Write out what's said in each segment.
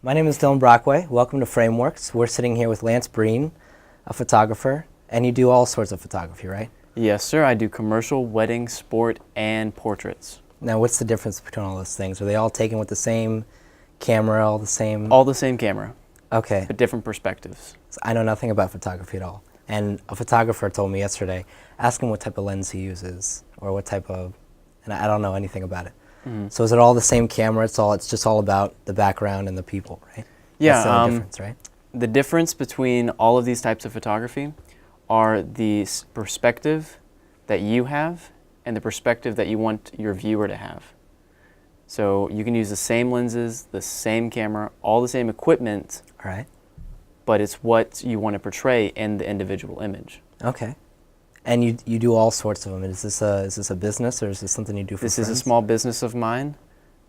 My name is Dylan Brockway. Welcome to Frameworks. We're sitting here with Lance Brien, a photographer, and you do all sorts of photography, right? Yes, sir. I do commercial, wedding, sport, and portraits. Now, what's the difference between all those things? Are they all taken with the same camera, all the same? All the same camera, Okay. but different perspectives. So I know nothing about photography at all. And a photographer told me yesterday, ask him what type of lens he uses, or what type of, and I don't know anything about it. So is it all the same camera? It's just all about the background and the people, right? Yeah, That's the only difference, right? The difference between all of these types of photography are the perspective that you have and the perspective that you want your viewer to have. So you can use the same lenses, the same camera, all the same equipment, All right. but it's what you want to portray in the individual image. Okay. And you do all sorts of them. Is this a business, or is this something you do for This friends? is a small business of mine.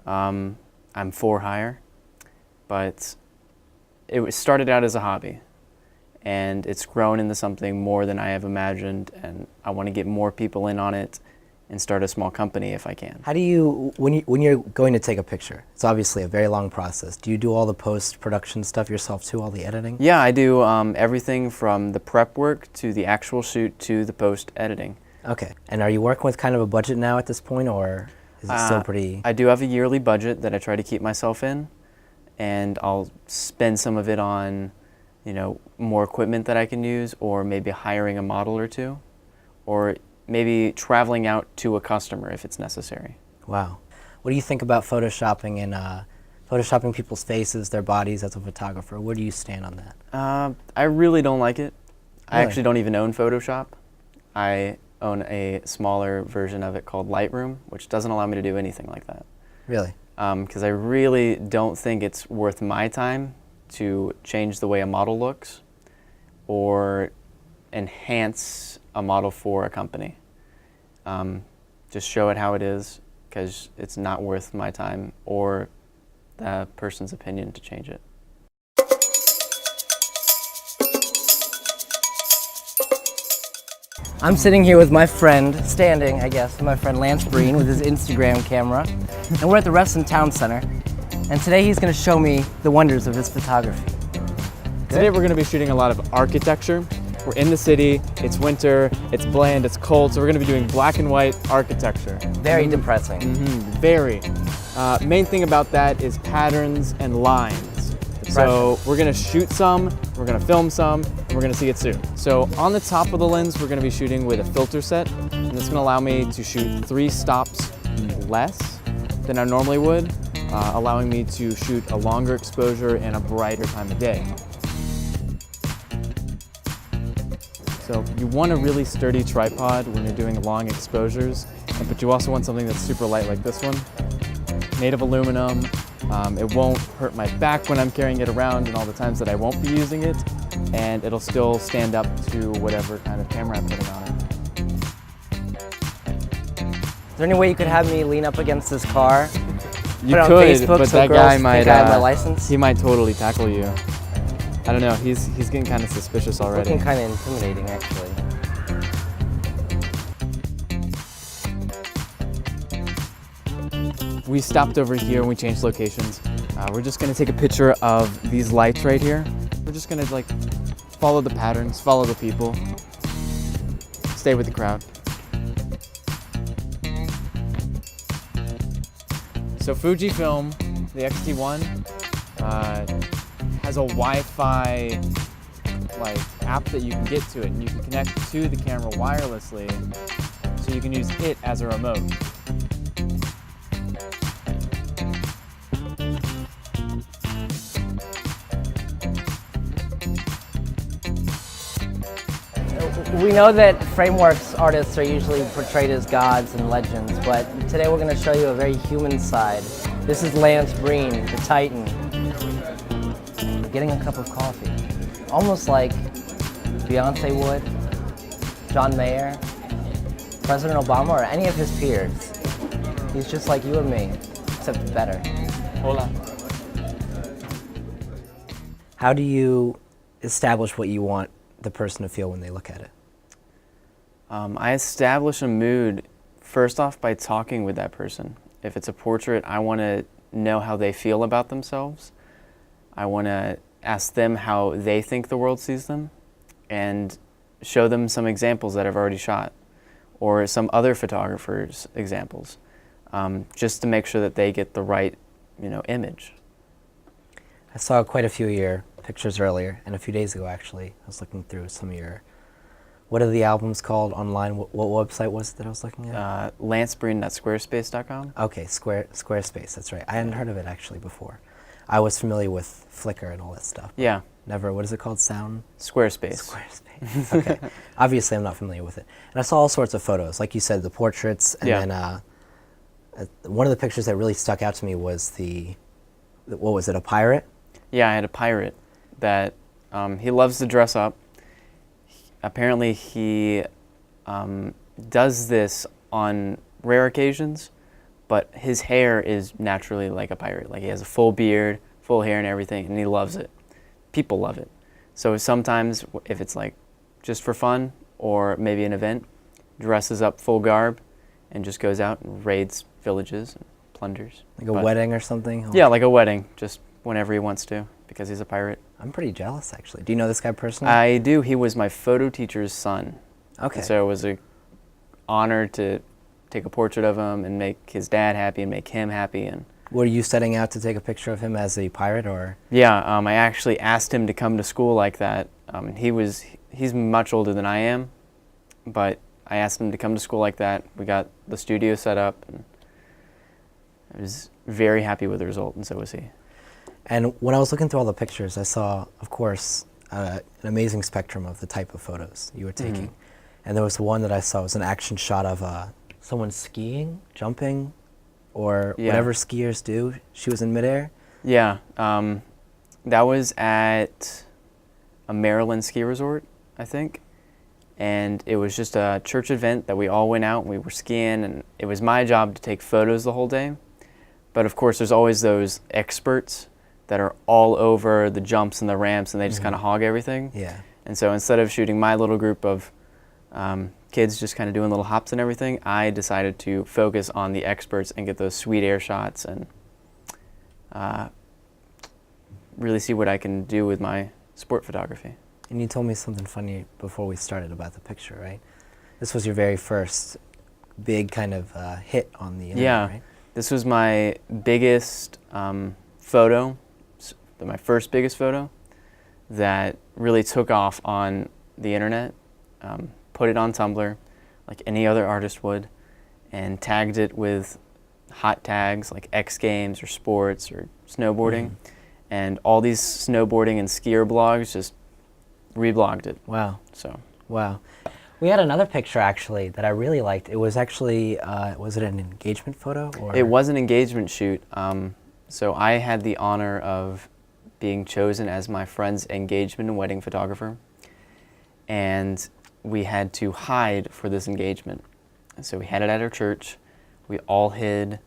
I'm for hire, but it started out as a hobby, and it's grown into something more than I have imagined, and I want to get more people in on it and start a small company if I can. How do you, when you're going to take a picture, it's obviously a very long process. Do you do all the post-production stuff yourself too, all the editing? Yeah, I do everything from the prep work to the actual shoot to the post-editing. Okay. And are you working with kind of a budget now at this point, or is it still pretty? I do have a yearly budget that I try to keep myself in, and I'll spend some of it on, more equipment that I can use, or maybe hiring a model or two, or maybe traveling out to a customer if it's necessary. Wow. What do you think about photoshopping and photoshopping people's faces, their bodies as a photographer? Where do you stand on that? I really don't like it. I Really? actually don't even own Photoshop. I own a smaller version of it called Lightroom, which doesn't allow me to do anything like that. Really? Because I really don't think it's worth my time to change the way a model looks or enhance a model for a company. Just show it how it is, because it's not worth my time or the person's opinion to change it. I'm sitting here with my friend, standing, I guess, my friend Lance Brien with his Instagram camera. And we're at the Reston Town Center. And today he's going to show me the wonders of his photography. Today we're going to be shooting a lot of architecture. We're in the city, it's winter, it's bland, it's cold, so we're going to be doing black and white architecture. Very depressing. Very. Main thing about that is patterns and lines. So we're going to shoot some, we're going to film some, and we're going to see it soon. So on the top of the lens, we're going to be shooting with a filter set, and it's going to allow me to shoot 3 stops less than I normally would, allowing me to shoot a longer exposure and a brighter time of day. So you want a really sturdy tripod when you're doing long exposures, but you also want something that's super light like this one. Made of aluminum. It won't hurt my back when I'm carrying it around and all the times that I won't be using it, and it'll still stand up to whatever kind of camera I'm putting on it. Is there any way you could have me lean up against this car? You put it on could, Facebook but so that girls guy think might, I have my license? he might totally tackle you. I don't know, he's getting kind of suspicious already. Looking kind of intimidating, actually. We stopped over here and we changed locations. We're just gonna take a picture of these lights right here. We're just gonna follow the patterns, follow the people, stay with the crowd. So Fujifilm, the X-T1, has a Wi-Fi app that you can get to it, and you can connect to the camera wirelessly, so you can use it as a remote. We know that Frameworks artists are usually portrayed as gods and legends, but today we're going to show you a very human side. This is Lance Brien, the Titan. We're getting a cup of coffee. Almost like Beyonce would, John Mayer, President Obama, or any of his peers. He's just like you and me, except better. Hola. How do you establish what you want the person to feel when they look at it? I establish a mood first off by talking with that person. If it's a portrait, I want to know how they feel about themselves. I want to ask them how they think the world sees them and show them some examples that I've already shot or some other photographers' examples, just to make sure that they get the right, image. I saw quite a few of your pictures earlier, and a few days ago actually. I was looking through some of your, what are the albums called online? What website was it that I was looking at? lancebrien.squarespace.com. Okay, Squarespace, that's right. I hadn't heard of it actually before. I was familiar with Flickr and all that stuff. Yeah. Never, what is it called? Squarespace. Squarespace, okay. Obviously I'm not familiar with it. And I saw all sorts of photos, like you said, the portraits, and then one of the pictures that really stuck out to me was what was it, a pirate? Yeah, I had a pirate that he loves to dress up. Apparently he does this on rare occasions, but his hair is naturally like a pirate. Like he has a full beard, full hair and everything, and he loves it. People love it. So sometimes if it's like just for fun or maybe an event, dresses up full garb and just goes out and raids villages and plunders. Like a wedding or something? Yeah, like a wedding, just whenever he wants to, because he's a pirate. I'm pretty jealous, actually. Do you know this guy personally? I do. He was my photo teacher's son. Okay. And so it was an honor to take a portrait of him and make his dad happy and make him happy. And were you setting out to take a picture of him as a pirate, or? Yeah, I actually asked him to come to school like that. He's much older than I am, but I asked him to come to school like that. We got the studio set up, and I was very happy with the result, and so was he. And when I was looking through all the pictures, I saw, of course, an amazing spectrum of the type of photos you were taking. And there was one that I saw was an action shot of someone skiing, jumping, or whatever skiers do. She was in midair. Yeah, that was at a Maryland ski resort, I think. And it was just a church event that we all went out and we were skiing, and it was my job to take photos the whole day. But of course, there's always those experts that are all over the jumps and the ramps, and they just kind of hog everything. Yeah. And so instead of shooting my little group of kids just kind of doing little hops and everything, I decided to focus on the experts and get those sweet air shots and really see what I can do with my sport photography. And you told me something funny before we started about the picture, right? This was your very first big kind of hit on the internet, right? This was my biggest photo, my first biggest photo that really took off on the internet. Put it on Tumblr like any other artist would, and tagged it with hot tags like X Games or sports or snowboarding. And all these snowboarding and skier blogs just reblogged it. Wow. So. Wow. We had another picture actually that I really liked. It was actually, was it an engagement photo? Or? It was an engagement shoot. So I had the honor of being chosen as my friend's engagement and wedding photographer. And we had to hide for this engagement. And so we had it at our church. We all hid.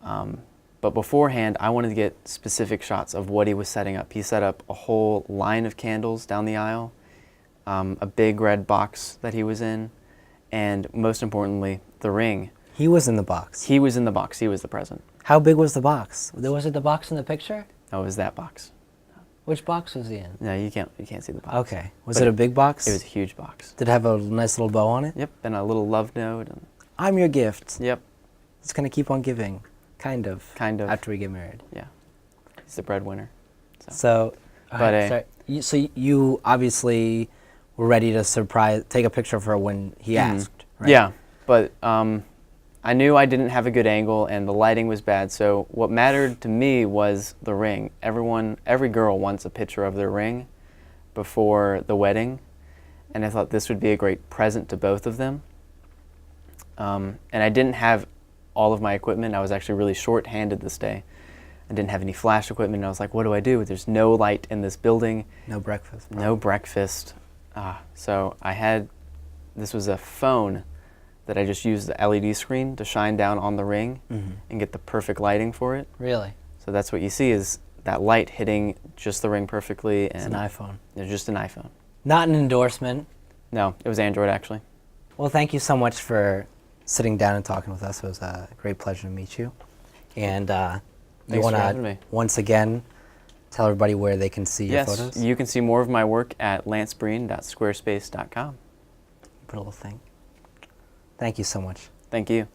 But beforehand, I wanted to get specific shots of what he was setting up. He set up a whole line of candles down the aisle, a big red box that he was in, and most importantly, the ring. He was in the box? He was in the box. He was the present. How big was the box? Was it the box in the picture? No, it was that box. Which box was he in? No, you can't see the box. Okay. Was it a big box? It was a huge box. Did it have a nice little bow on it? Yep, and a little love note. And I'm your gift. yep. It's going to keep on giving. Kind of. Kind of. After we get married. Yeah. He's the breadwinner. So, But so you obviously were ready to take a picture of her when he asked, right? Yeah, but I knew I didn't have a good angle and the lighting was bad, so what mattered to me was the ring. Every girl wants a picture of their ring before the wedding, and I thought this would be a great present to both of them. And I didn't have all of my equipment. I was actually really short-handed this day. I didn't have any flash equipment, and I was like, what do I do? There's no light in this building. No breakfast. Probably. No breakfast. So this was a phone that I just used the LED screen to shine down on the ring and get the perfect lighting for it. Really? So that's what you see is that light hitting just the ring perfectly. And it's an iPhone. It's just an iPhone. Not an endorsement. No, it was Android actually. Well, thank you so much for sitting down and talking with us. It was a great pleasure to meet you. And we want to once again tell everybody where they can see your photos? Yes, you can see more of my work at lancebrien.squarespace.com. Put a little thing. Thank you so much. Thank you.